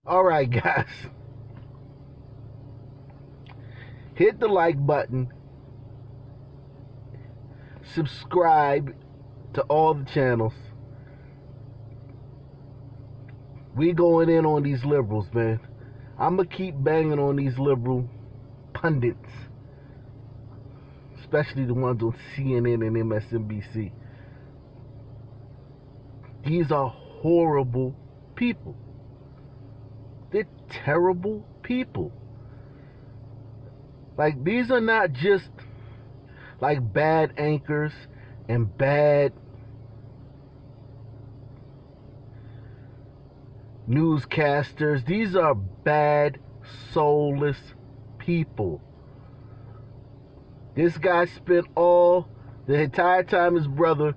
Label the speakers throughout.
Speaker 1: All right, guys. Hit the like button. Subscribe to all the channels. We going in on these liberals, man. I'm going to keep banging on these liberal pundits, especially the ones on CNN and MSNBC. These are horrible people. They're terrible people. Like, these are not just like bad anchors and bad newscasters. These are bad, soulless people. This guy spent all the entire time his brother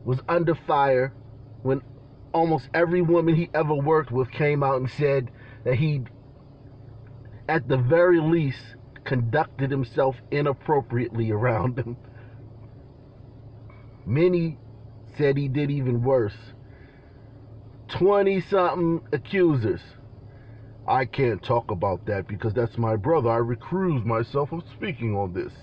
Speaker 1: was under fire when almost every woman he ever worked with came out and said that he, at the very least, conducted himself inappropriately around them. Many said he did even worse. 20-something accusers. I can't talk about that because that's my brother. I recuse myself of speaking on this.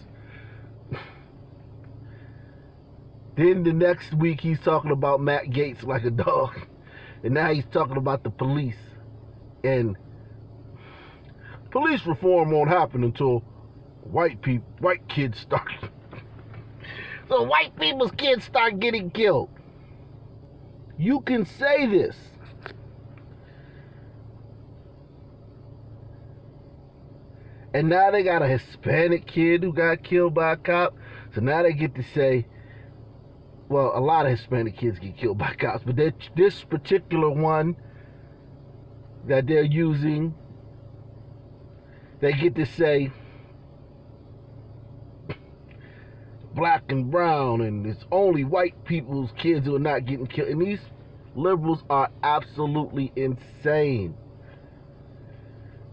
Speaker 1: Then the next week he's talking about Matt Gaetz like a dog. And now he's talking about the police. And police reform won't happen until white kids start. So white people's kids start getting killed. You can say this. And now they got a Hispanic kid who got killed by a cop. So now they get to say, well, a lot of Hispanic kids get killed by cops, but this particular one that they're using, they get to say black and brown, and it's only white people's kids who are not getting killed. And these liberals are absolutely insane.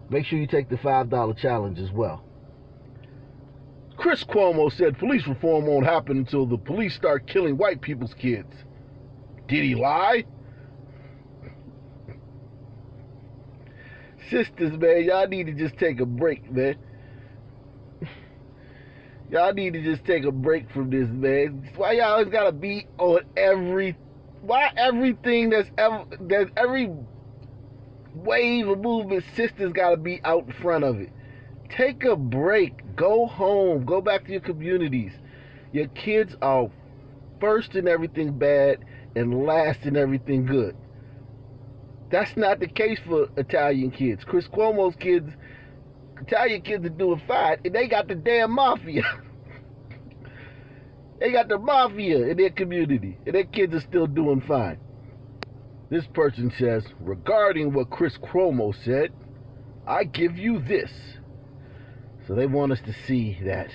Speaker 1: Make sure you take the $5 challenge as well. Chris Cuomo said police reform won't happen until the police start killing white people's kids. Did he lie? Sisters, man, y'all need to just take a break, man. Y'all need to just take a break from this, man. Why y'all always gotta be on why everything that's every wave of movement, sisters gotta be out in front of it. Take a break. Go home. Go back to your communities. Your kids are first in everything bad and last in everything good. That's not the case for Italian kids. Chris Cuomo's kids, Italian kids are doing fine, and they got the damn mafia. They got the mafia in their community, and their kids are still doing fine. This person says, regarding what Chris Cuomo said, I give you this. So they want us to see that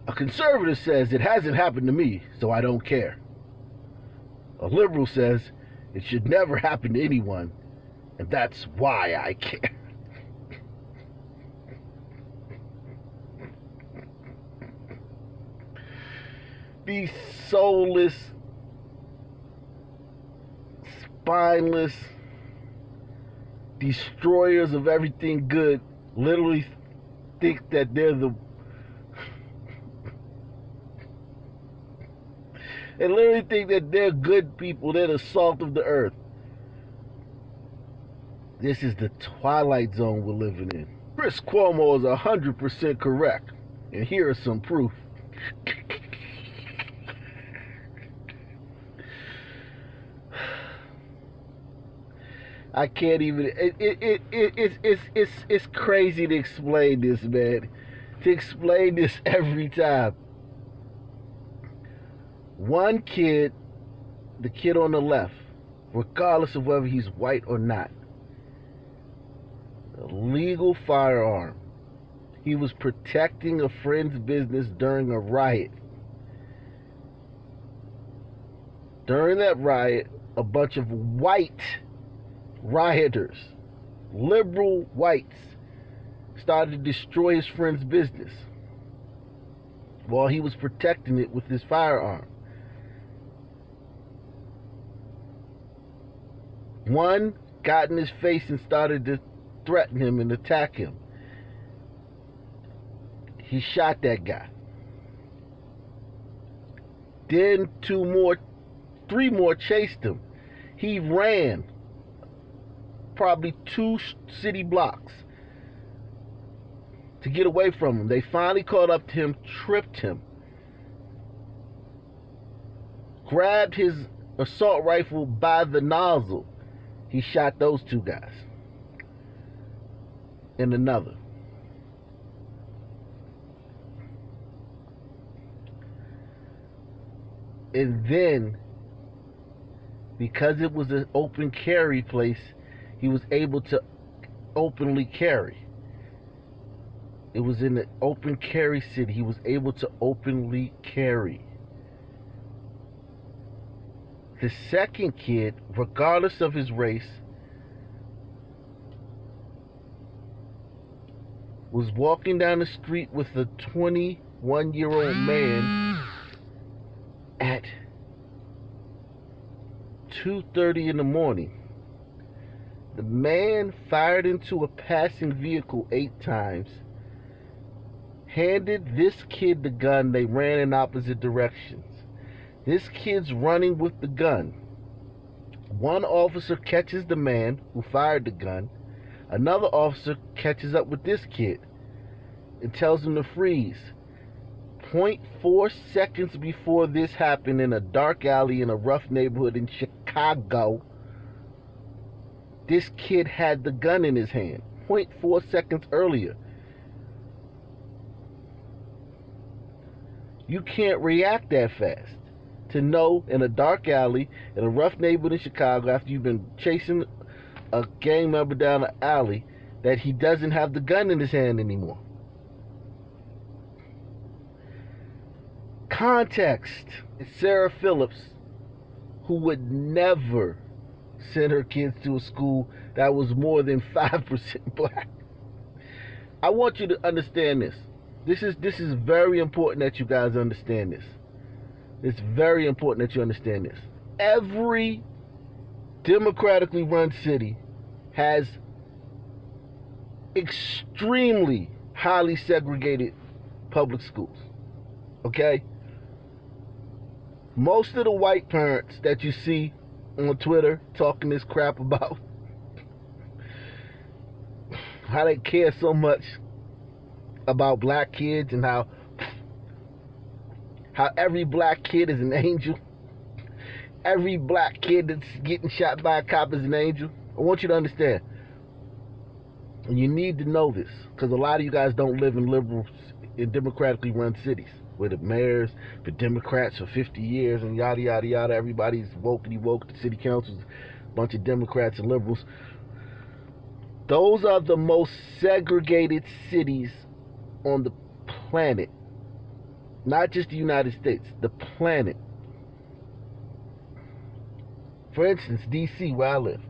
Speaker 1: a conservative says it hasn't happened to me, so I don't care. A liberal says it should never happen to anyone, and that's why I care. These soulless, spineless destroyers of everything good literally think that they're they literally think that they're good people. They're the salt of the earth. This is the twilight zone we're living in. Chris Cuomo is 100% correct, and here is some proof. I can't even. It's crazy to explain this, man. To explain this every time. One kid, the kid on the left, regardless of whether he's white or not, a legal firearm. He was protecting a friend's business during a riot. During that riot, a bunch of white rioters, liberal whites, started to destroy his friend's business while he was protecting it with his firearm. One got in his face and started to threaten him and attack him. He shot that guy. Then 3 more chased him. He ran probably 2 city blocks to get away from him. They finally caught up to him, tripped him, grabbed his assault rifle by the nozzle. He shot those 2 guys and another. And then, because it was an open carry place, he was able to openly carry. It was in an open carry city. He was able to openly carry. The second kid, regardless of his race, was walking down the street with a 21-year-old man at 2:30 in the morning. The man fired into a passing vehicle 8 times, handed this kid the gun. They ran in opposite directions. This kid's running with the gun. One officer catches the man who fired the gun. Another officer catches up with this kid and tells him to freeze. 0.4 seconds before this happened, in a dark alley in a rough neighborhood in Chicago, this kid had the gun in his hand. 0.4 seconds earlier. You can't react that fast to know in a dark alley in a rough neighborhood in Chicago, after you've been chasing a gang member down the alley, that he doesn't have the gun in his hand anymore. Context. Sarah Phillips, who would never send her kids to a school that was more than 5% black. I want you to understand this. This is very important that you guys understand this. It's very important that you understand this. Every democratically run city has extremely highly segregated public schools. Okay? Most of the white parents that you see on Twitter talking this crap about how they care so much about black kids and how every black kid is an angel. Every black kid that's getting shot by a cop is an angel. I want you to understand. And you need to know this, because a lot of you guys don't live in democratically run cities where the mayors been Democrats for 50 years and yada yada yada. Everybody's woke. The city council's a bunch of Democrats and liberals. Those are the most segregated cities on the planet. Not just the United States, the planet. For instance, D.C., where I live,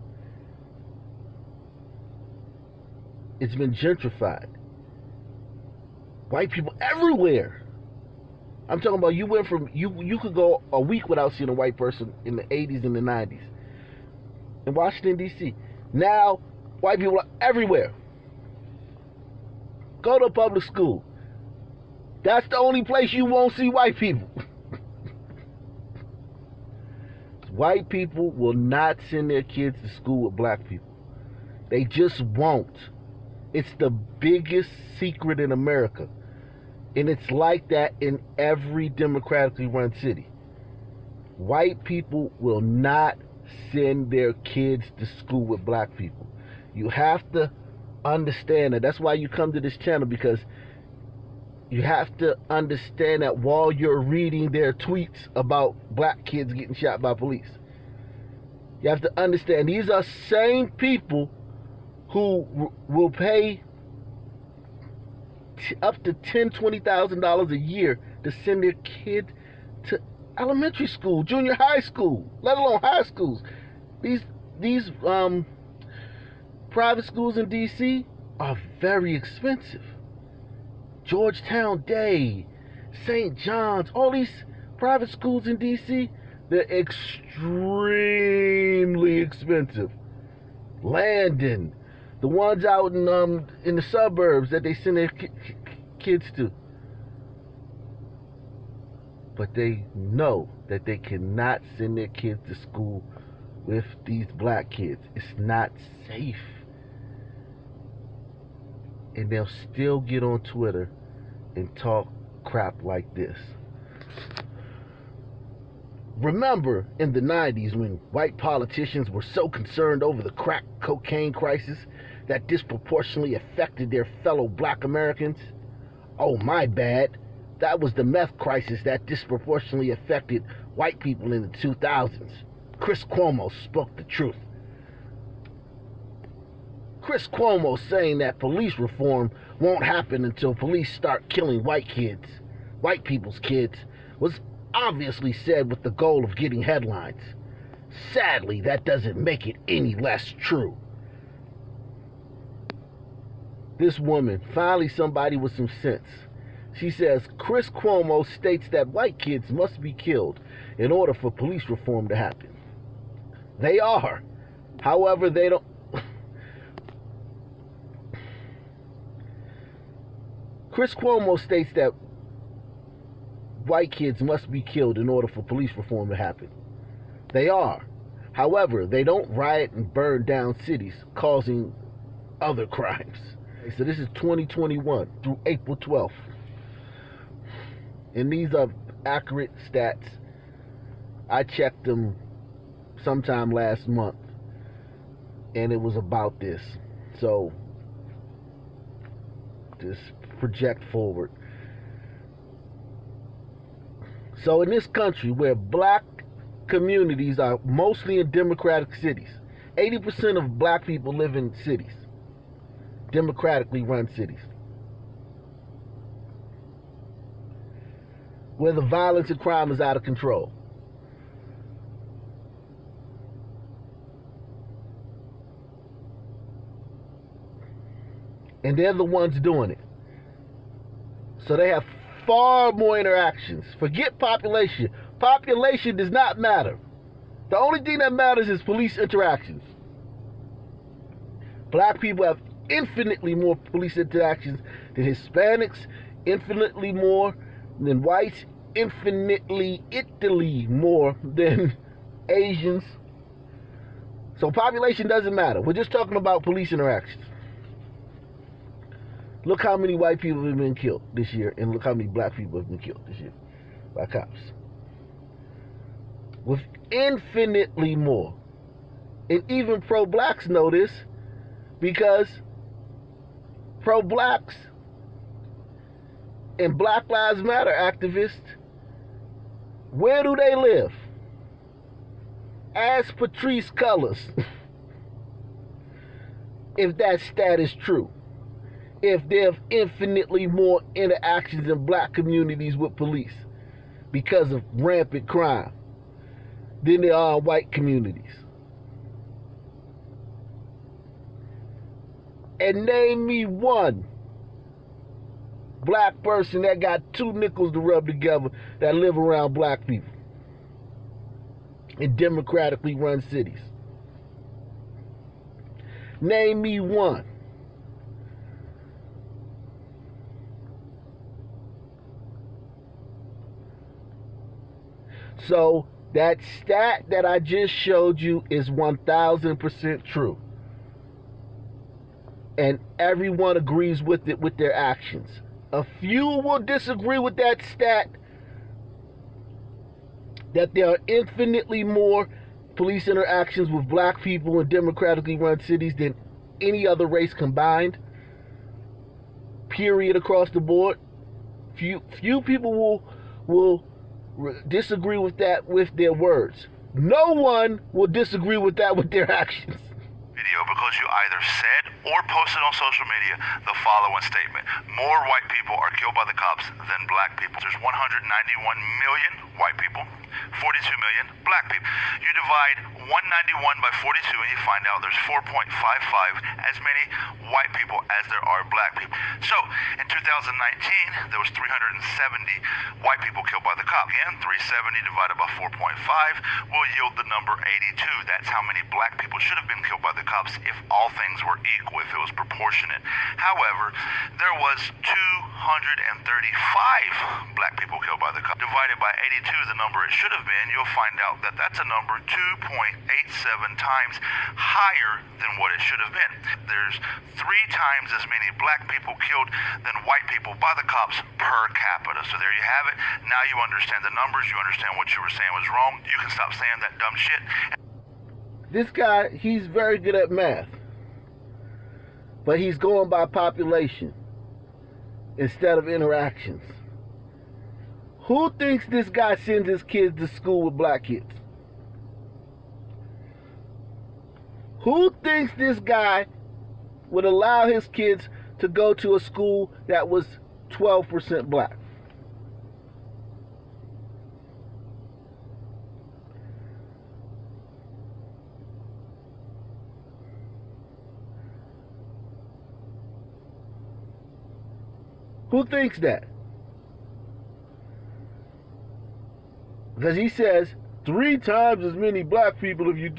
Speaker 1: it's been gentrified. White people everywhere. I'm talking about, you went from, you could go a week without seeing a white person in the 80s and the 90s. In Washington, D.C. Now, white people are everywhere. Go to a public school. That's the only place you won't see white people. White people will not send their kids to school with black people. They just won't. It's the biggest secret in America. And it's like that in every democratically run city. White people will not send their kids to school with black people. You have to understand that. That's why you come to this channel, because you have to understand that while you're reading their tweets about black kids getting shot by police. You have to understand these are same people who will pay up to $10,000, $20,000 a year to send their kid to elementary school, junior high school, let alone high schools. These private schools in D.C. are very expensive. Georgetown Day, St. John's, all these private schools in D.C., they're extremely expensive. Landon, the ones out in the suburbs that they send their kids to. But they know that they cannot send their kids to school with these black kids. It's not safe. And they'll still get on Twitter and talk crap like this. Remember in the 90s when white politicians were so concerned over the crack cocaine crisis that disproportionately affected their fellow black Americans? Oh, my bad. That was the meth crisis that disproportionately affected white people in the 2000s. Chris Cuomo spoke the truth. Chris Cuomo saying that police reform won't happen until police start killing white people's kids, was obviously said with the goal of getting headlines. Sadly, that doesn't make it any less true. This woman, finally somebody with some sense. She says, Chris Cuomo states that white kids must be killed in order for police reform to happen. They are. However, they don't. Chris Cuomo states that white kids must be killed in order for police reform to happen. They are. However, they don't riot and burn down cities, causing other crimes. So this is 2021 through April 12th. And these are accurate stats. I checked them sometime last month, and it was about this. So, just project forward. So in this country where black communities are mostly in democratic cities, 80% of black people live in cities, democratically run cities, where the violence and crime is out of control. And they're the ones doing it. So they have far more interactions. Forget population. Population does not matter. The only thing that matters is police interactions. Black people have infinitely more police interactions than Hispanics, infinitely more than whites, infinitely more than Asians. So population doesn't matter. We're just talking about police interactions. Look how many white people have been killed this year, and look how many black people have been killed this year by cops. With infinitely more. And even pro-blacks know this, because pro-blacks and Black Lives Matter activists, where do they live? Ask Patrice Cullors if that stat is true. If there are infinitely more interactions in black communities with police because of rampant crime than there are in white communities. And name me one black person that got two nickels to rub together that live around black people in democratically run cities. Name me one. So that stat that I just showed you is 1,000% true. And everyone agrees with it with their actions. A few will disagree with that stat, that there are infinitely more police interactions with black people in democratically run cities than any other race combined. Period, across the board. Few people will disagree with that with their words. No one will disagree with that with their actions.
Speaker 2: Video because you either said or posted on social media the following statement: more white people are killed by the cops than black people. There's 191 million white people, 42 million black people. You divide 191 by 42 and you find out there's 4.55 as many white people as there are black people. So in 2019, there was 370 white people killed by the cop. Again, 370 divided by 4.5 will yield the number 82. That's how many black people should have been killed by the cops if all things were equal, if it was proportionate. However, there was 235 black people killed by the cops. Divided by 82, the number it should have been, you'll find out that that's a number 2.87 times higher than what it should have been. There's 3 times as many black people killed than white people by the cops per capita. So there you have it. Now you understand the numbers. You understand what you were saying was wrong. You can stop saying that dumb shit.
Speaker 1: This guy, he's very good at math. But he's going by population instead of interactions. Who thinks this guy sends his kids to school with black kids? Who thinks this guy would allow his kids to go to a school that was 12% black? Who thinks that? Because he says 3 times as many black people if you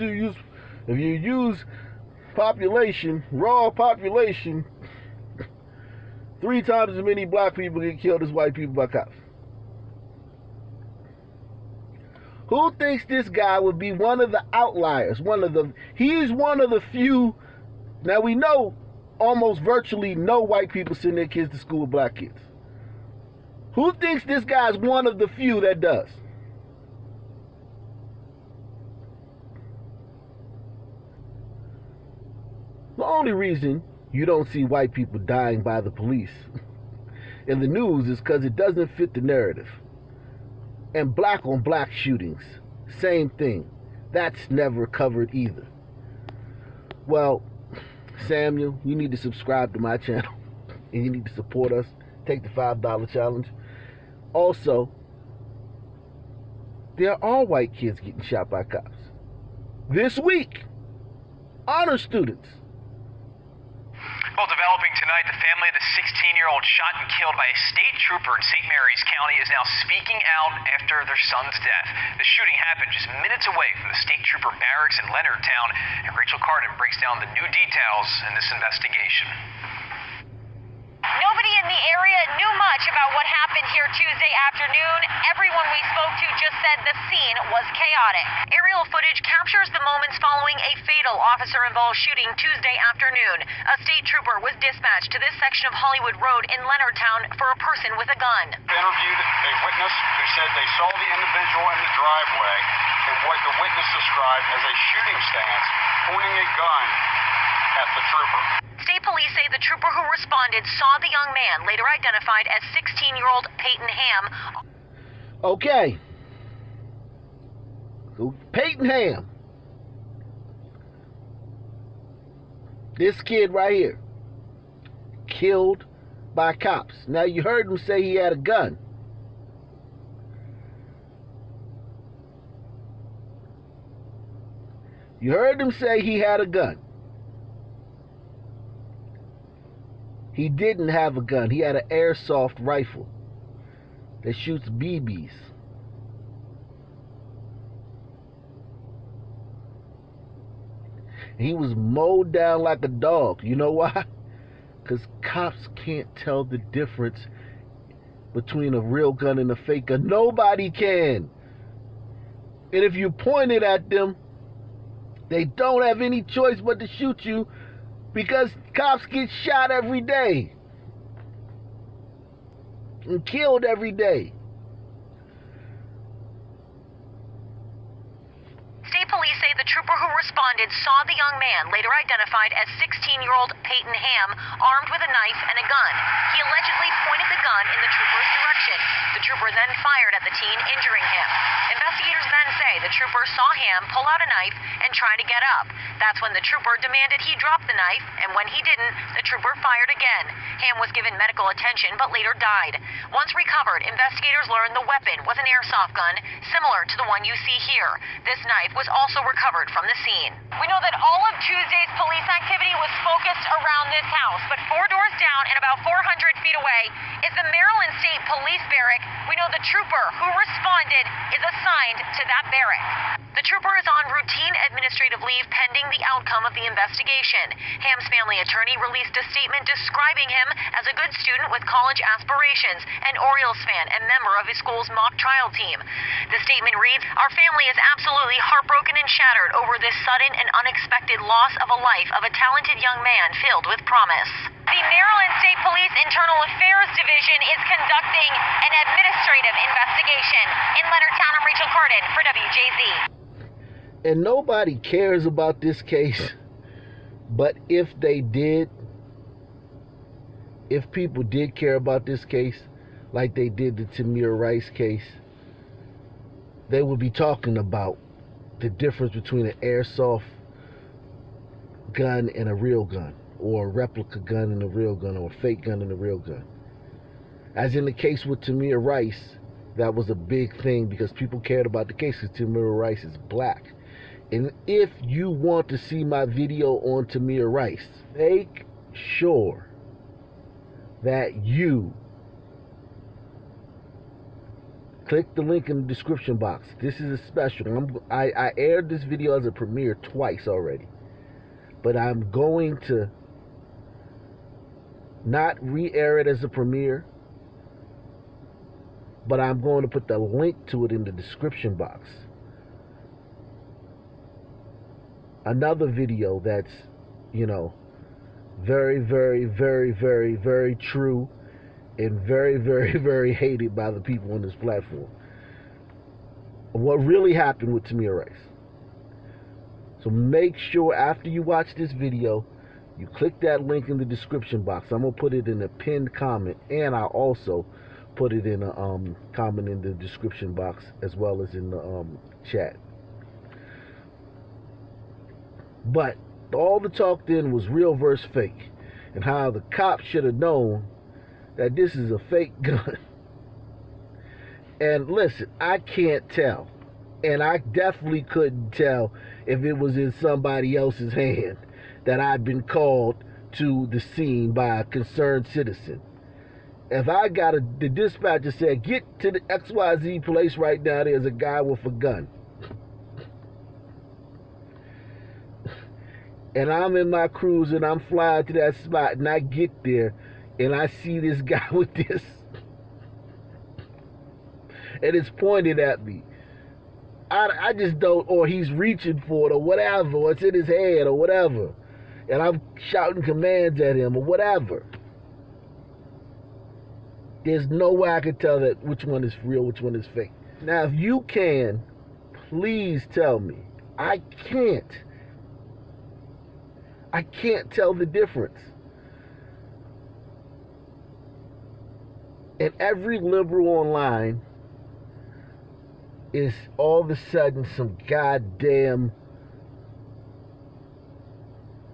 Speaker 1: use population, raw population, 3 times as many black people get killed as white people by cops. Who thinks this guy would be one of the outliers? He's one of the few. Now we know almost virtually no white people send their kids to school with black kids. Who thinks this guy's one of the few that does? The only reason you don't see white people dying by the police in the news is because it doesn't fit the narrative. And black on black shootings, same thing. That's never covered either. Well, Samuel, you need to subscribe to my channel and you need to support us. Take the $5 challenge. Also, there are white kids getting shot by cops. This week, honor students.
Speaker 3: Well, developing tonight, the family of the 16-year-old shot and killed by a state trooper in St. Mary's County is now speaking out after their son's death. The shooting happened just minutes away from the state trooper barracks in Leonardtown, and Rachel Carden breaks down the new details in this investigation.
Speaker 4: Nobody in the area knew much about what happened here Tuesday afternoon. Everyone we spoke to just said the scene was chaotic. Aerial footage captures the moments following a fatal officer-involved shooting Tuesday afternoon. A state trooper was dispatched to this section of Hollywood Road in Leonardtown for a person with a gun.
Speaker 5: Interviewed a witness who said they saw the individual in the driveway in what the witness described as a shooting stance, pointing a gun at the trooper.
Speaker 4: State police say the trooper who responded saw the young man, later identified as 16-year-old Peyton Ham.
Speaker 1: Okay. So Peyton Ham. This kid right here. Killed by cops. Now you heard him say he had a gun. You heard him say he had a gun. He didn't have a gun. He had an airsoft rifle that shoots BBs. And he was mowed down like a dog. You know why? Because cops can't tell the difference between a real gun and a fake gun. Nobody can. And if you point it at them, they don't have any choice but to shoot you, because cops get shot every day and killed every day.
Speaker 4: State police say the trooper who responded saw the young man, later identified as 16-year-old Peyton Ham, armed with a knife and a gun. He allegedly pointed the gun in the trooper's direction. The trooper then fired at the teen, injuring him. Investigators then say the trooper saw Ham pull out a knife and try to get up. That's when the trooper demanded he drop the knife, and when he didn't, the trooper fired again. Ham was given medical attention but later died. Once recovered, investigators learned the weapon was an airsoft gun, similar to the one you see here. This knife was also recovered from the scene. We know that all of Tuesday's police activity was focused around this house, but 4 doors down and about 400 feet away is the Maryland State Police Barrack. We know the trooper who responded is assigned to that barrack. The trooper is on routine administrative leave pending the outcome of the investigation. Ham's family attorney released a statement describing him as a good student with college aspirations, an Orioles fan, and member of his school's mock trial team. The statement reads, "Our family is absolutely heartbroken and shattered over this sudden and unexpected loss of a life of a talented young man filled with promise." The Maryland State Police Internal Affairs Division is conducting an administrative investigation. In Leonardtown, I'm Rachel Cardin for WJZ.
Speaker 1: And nobody cares about this case, but if they did, if people did care about this case, like they did the Tamir Rice case, they would be talking about the difference between an airsoft gun and a real gun, or a replica gun and a real gun, or a fake gun and a real gun. As in the case with Tamir Rice, that was a big thing because people cared about the case because Tamir Rice is black. And if you want to see my video on Tamir Rice, make sure that you click the link in the description box. This is a special. I aired this video as a premiere twice already, but I'm going to not re-air it as a premiere, but I'm going to put the link to it in the description box. Another video that's, very, very, very, very, very true and very, very, very hated by the people on this platform. What really happened with Tamir Rice. So make sure after you watch this video, you click that link in the description box. I'm going to put it in a pinned comment, and I'll also put it in a comment in the description box as well as in the chat. But all the talk then was real versus fake, and how the cops should have known that this is a fake gun. And listen, I can't tell, and I definitely couldn't tell if it was in somebody else's hand that I'd been called to the scene by a concerned citizen. If I got the dispatcher said, "Get to the XYZ place right now, there's a guy with a gun," and I'm in my cruiser and I'm flying to that spot, and I get there and I see this guy with this, and it's pointed at me, I just don't, or he's reaching for it or whatever, or it's in his head or whatever, and I'm shouting commands at him or whatever. There's no way I can tell that which one is real, which one is fake. Now, if you can, please tell me. I can't tell the difference. And every liberal online is all of a sudden some goddamn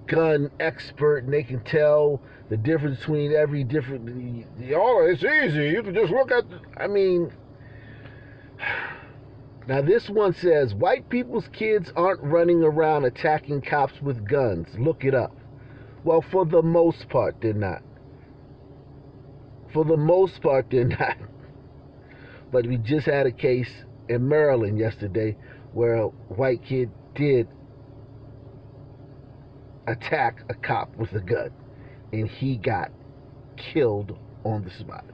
Speaker 1: gun expert, and they can tell the difference between every different. Oh, it's easy. You can just look at. Now this one says, white people's kids aren't running around attacking cops with guns. Look it up. Well, for the most part, they're not. For the most part, they're not. But we just had a case in Maryland yesterday where a white kid did attack a cop with a gun, and he got killed on the spot.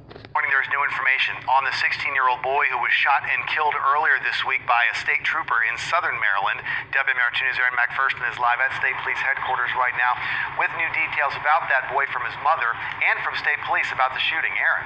Speaker 2: There's new information on the 16-year-old boy who was shot and killed earlier this week by a state trooper in southern Maryland. WMAR 2 News' Aaron McPherson is live at State Police Headquarters right now with new details about that boy from his mother and from State Police about the shooting. Aaron.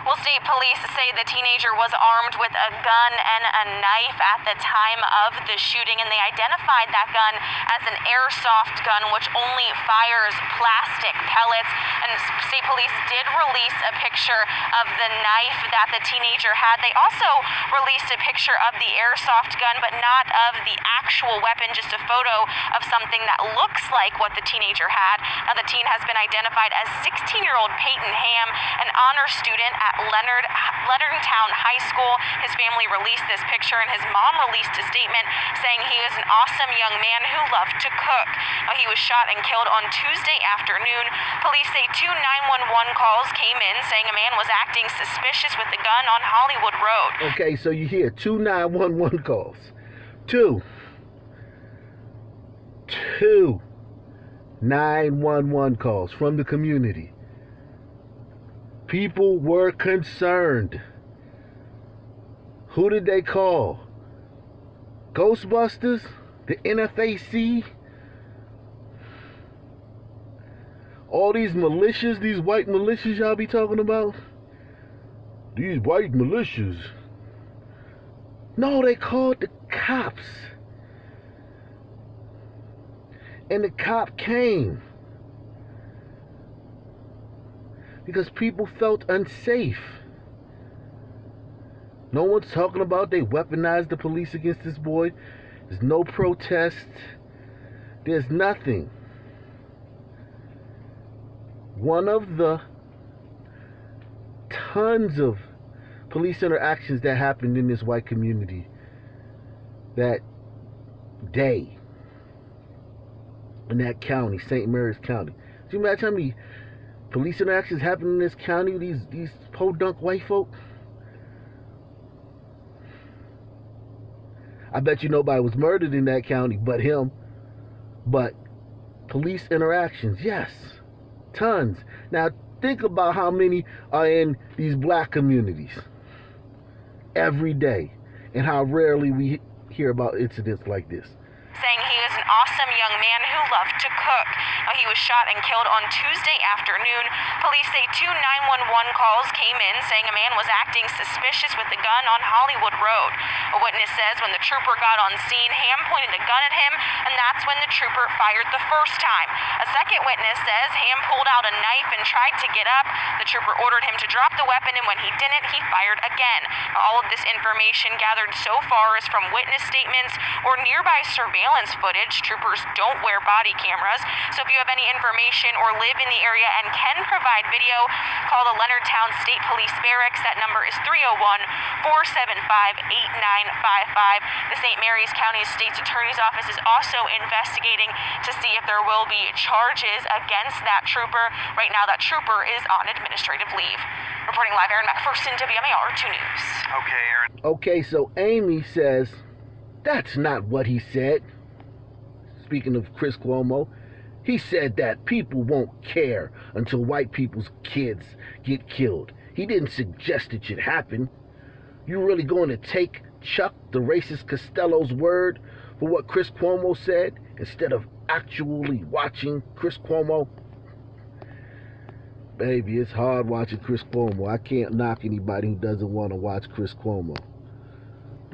Speaker 4: Well, state police say the teenager was armed with a gun and a knife at the time of the shooting, and they identified that gun as an airsoft gun, which only fires plastic pellets. And state police did release a picture of the knife that the teenager had. They also released a picture of the airsoft gun, but not of the actual weapon, just a photo of something that looks like what the teenager had. Now, the teen has been identified as 16-year-old Peyton Ham, an honor student at Leonardtown High School. His family released this picture, and his mom released a statement saying he is an awesome young man who loved to cook. Now, he was shot and killed on Tuesday afternoon. Police say 2 911 calls came in saying a man was acting suspicious with a gun on Hollywood Road.
Speaker 1: Okay, so you hear 2 911 calls. Two 911 calls from the community. People were concerned. Who did they call? Ghostbusters? The NFAC? All these militias, these white militias y'all be talking about? These white militias. No, they called the cops. And the cop came because people felt unsafe. No one's talking about they weaponized the police against this boy. There's no protest. There's nothing. One of the tons of police interactions that happened in this white community that day in that county, St. Mary's County. Do you imagine how many police interactions happen in this county? These podunk white folk. I bet you nobody was murdered in that county but him. But police interactions, yes, tons. Now think about how many are in these black communities every day, and how rarely we hear about incidents like this.
Speaker 4: Saying he is an awesome young man who loved to cook. Now, he was shot and killed on Tuesday afternoon. Police say 2 911 calls came in saying a man was acting suspicious with a gun on Hollywood Road. A witness says when the trooper got on scene, Ham pointed a gun at him, and that's when the trooper fired the first time. A second witness says Ham pulled out a knife and tried to get up. The trooper ordered him to drop the weapon, and when he didn't, he fired again. Now, all of this information gathered so far is from witness statements or nearby surveillance footage. Troopers don't wear body cameras, so if you have any information or live in the area and can provide video, call the Leonardtown State Police Barracks. That number is 301-475-8955. The St. Mary's County State's Attorney's Office is also investigating to see if there will be charges against that trooper. Right now, that trooper is on administrative leave. Reporting live, Aaron McPherson, WMAR 2 News.
Speaker 2: Okay, Aaron.
Speaker 1: Okay, so Amy says, that's not what he said. Speaking of Chris Cuomo, he said that people won't care until white people's kids get killed. He didn't suggest it should happen. You really going to take Chuck, the racist Costello's word for what Chris Cuomo said instead of actually watching Chris Cuomo? Baby, it's hard watching Chris Cuomo. I can't knock anybody who doesn't want to watch Chris Cuomo.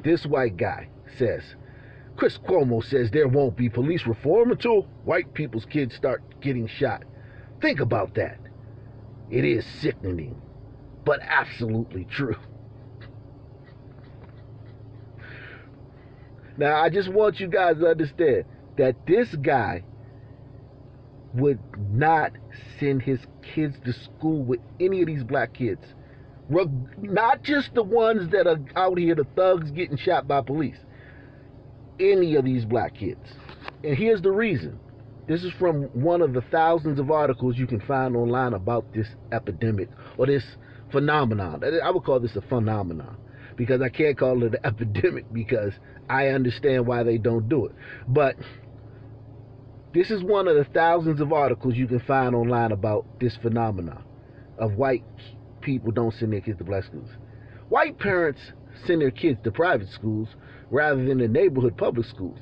Speaker 1: This white guy says, Chris Cuomo says there won't be police reform until white people's kids start getting shot. Think about that. It is sickening, but absolutely true. Now, I just want you guys to understand that this guy would not send his kids to school with any of these black kids. Not just the ones that are out here, the thugs getting shot by police. Any of these black kids. And here's the reason. This is from one of the thousands of articles you can find online about this epidemic or this phenomenon. I would call this a phenomenon because I can't call it an epidemic because I understand why they don't do it. But this is one of the thousands of articles you can find online about this phenomenon of white people don't send their kids to black schools. White parents send their kids to private schools rather than the neighborhood public schools.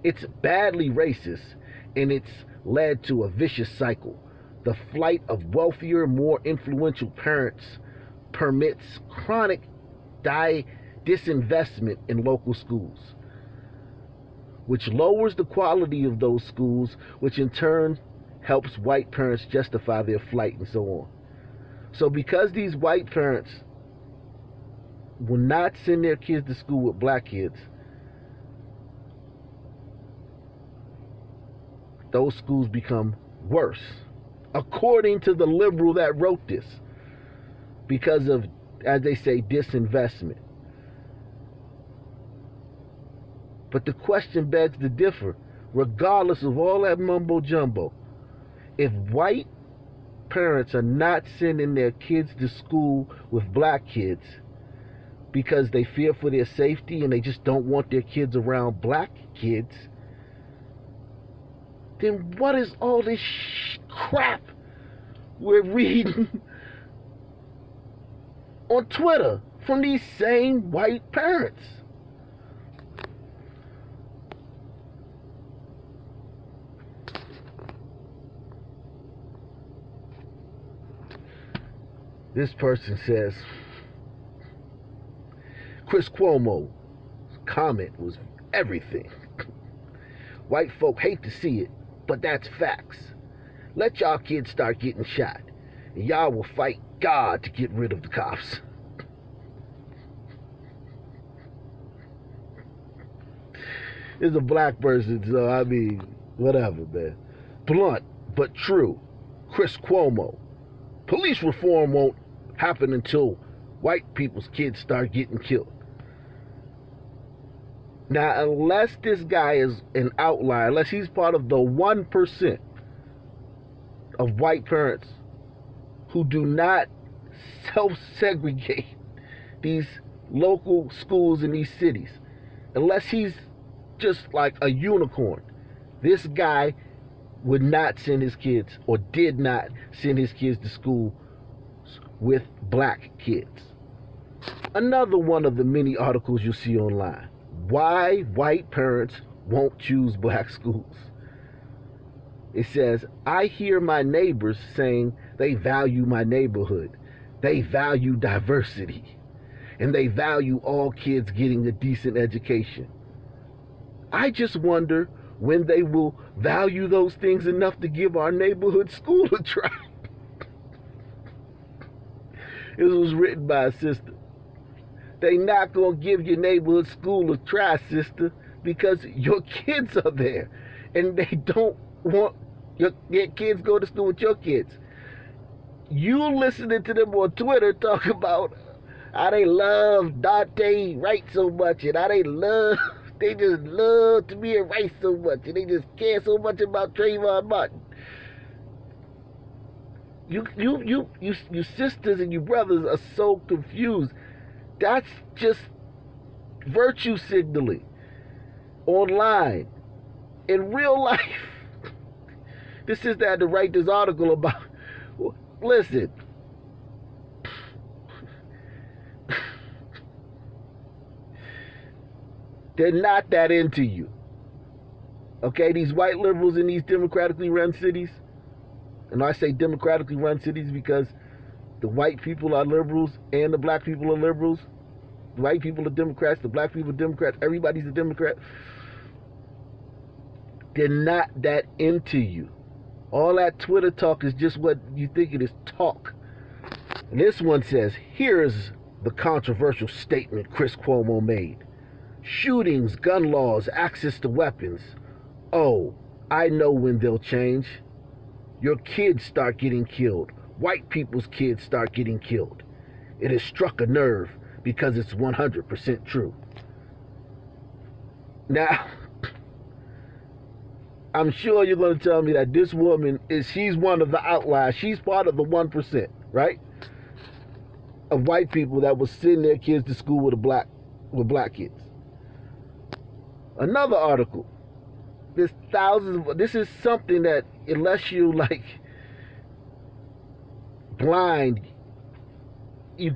Speaker 1: It's badly racist, and it's led to a vicious cycle. The flight of wealthier, more influential parents permits chronic disinvestment in local schools, which lowers the quality of those schools, which in turn helps white parents justify their flight and so on. So because these white parents will not send their kids to school with black kids, those schools become worse, according to the liberal that wrote this, because of, as they say, disinvestment. But the question begs to differ, regardless of all that mumbo jumbo. If white parents are not sending their kids to school with black kids because they fear for their safety and they just don't want their kids around black kids, then what is all this crap we're reading on Twitter from these same white parents? This person says, Chris Cuomo's comment was everything. White folk hate to see it, but that's facts. Let y'all kids start getting shot, and y'all will fight God to get rid of the cops. It's a black person, so I mean, whatever, man. Blunt, but true. Chris Cuomo. Police reform won't happen until white people's kids start getting killed. Now, unless this guy is an outlier, unless he's part of the 1% of white parents who do not self-segregate these local schools in these cities, unless he's just like a unicorn, this guy would not send his kids, or did not send his kids to school with black kids. Another one of the many articles you'll see online. Why white parents won't choose black schools. It says, I hear my neighbors saying they value my neighborhood. They value diversity. And they value all kids getting a decent education. I just wonder when they will value those things enough to give our neighborhood school a try. It was written by a sister. They not gonna give your neighborhood school a try, sister, because your kids are there, and they don't want your kids go to school with your kids. You listening to them on Twitter talk about how they love Dante Wright so much, and how they just love to be a Wright so much, and they just care so much about Trayvon Martin. You sisters and you brothers are so confused. That's just virtue signaling online. In real life, this sister had to write this article about, listen, they're not that into you. Okay, these white liberals in these democratically run cities, and I say democratically run cities because the white people are liberals and the black people are liberals. The white people are Democrats, the black people are Democrats, everybody's a Democrat. They're not that into you. All that Twitter talk is just what you think it is, talk. And this one says, here's the controversial statement Chris Cuomo made. Shootings, gun laws, access to weapons. Oh, I know when they'll change. Your kids start getting killed. White people's kids start getting killed. It has struck a nerve because it's 100% true. Now, I'm sure you're going to tell me that this woman she's one of the outliers. She's part of the 1%, right? Of white people that will send their kids to school with black kids. Another article. There's thousands of, this is something that unless you like blind, you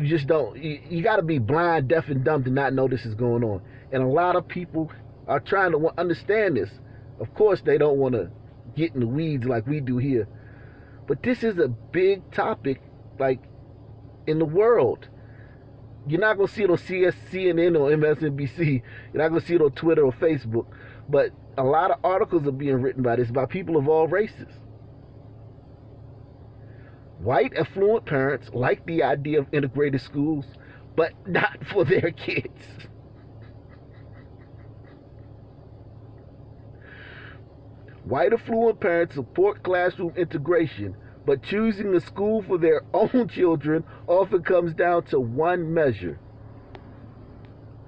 Speaker 1: just don't, you got to be blind, deaf, and dumb to not know this is going on. And a lot of people are trying to understand this. Of course, they don't want to get in the weeds like we do here. But this is a big topic like in the world. You're not going to see it on CNN or MSNBC. You're not going to see it on Twitter or Facebook. But a lot of articles are being written by this by people of all races. White affluent parents like the idea of integrated schools, but not for their kids. White affluent parents support classroom integration, but choosing a school for their own children often comes down to one measure: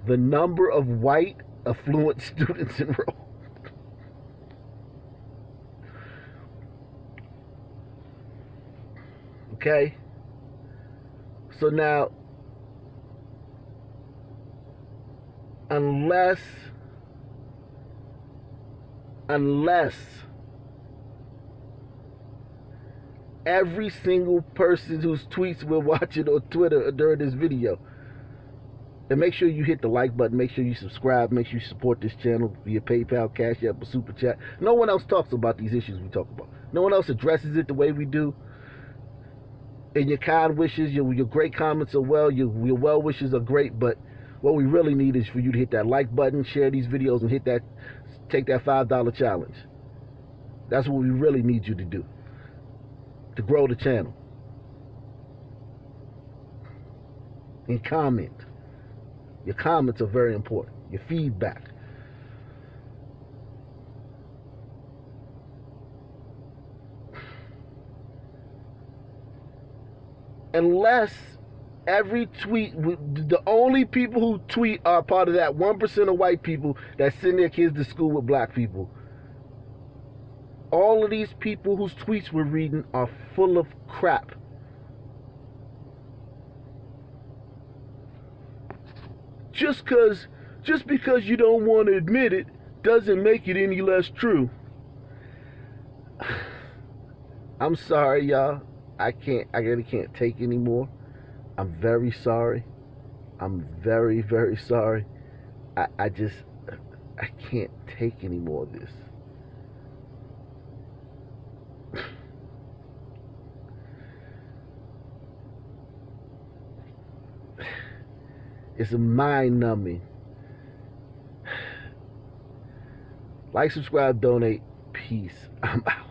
Speaker 1: the number of white affluent students enrolled. Okay? So now, unless every single person whose tweets we're watching on Twitter during this video, and make sure you hit the like button, make sure you subscribe, make sure you support this channel via PayPal, Cash App, or Super Chat. No one else talks about these issues we talk about. No one else addresses it the way we do. And your kind wishes, your great comments are your well wishes are great, but what we really need is for you to hit that like button, share these videos, and take that $5 challenge. That's what we really need you to do to grow the channel. And comment. Your comments are very important. Your feedback. Unless every tweet, the only people who tweet are part of that 1% of white people that send their kids to school with black people. All of these people whose tweets we're reading are full of crap. Just because you don't want to admit it doesn't make it any less true. I'm sorry, y'all. I really can't take anymore. I'm very sorry. I'm very, very sorry. I can't take any more of this. It's mind-numbing. Like, subscribe, donate. Peace. I'm out.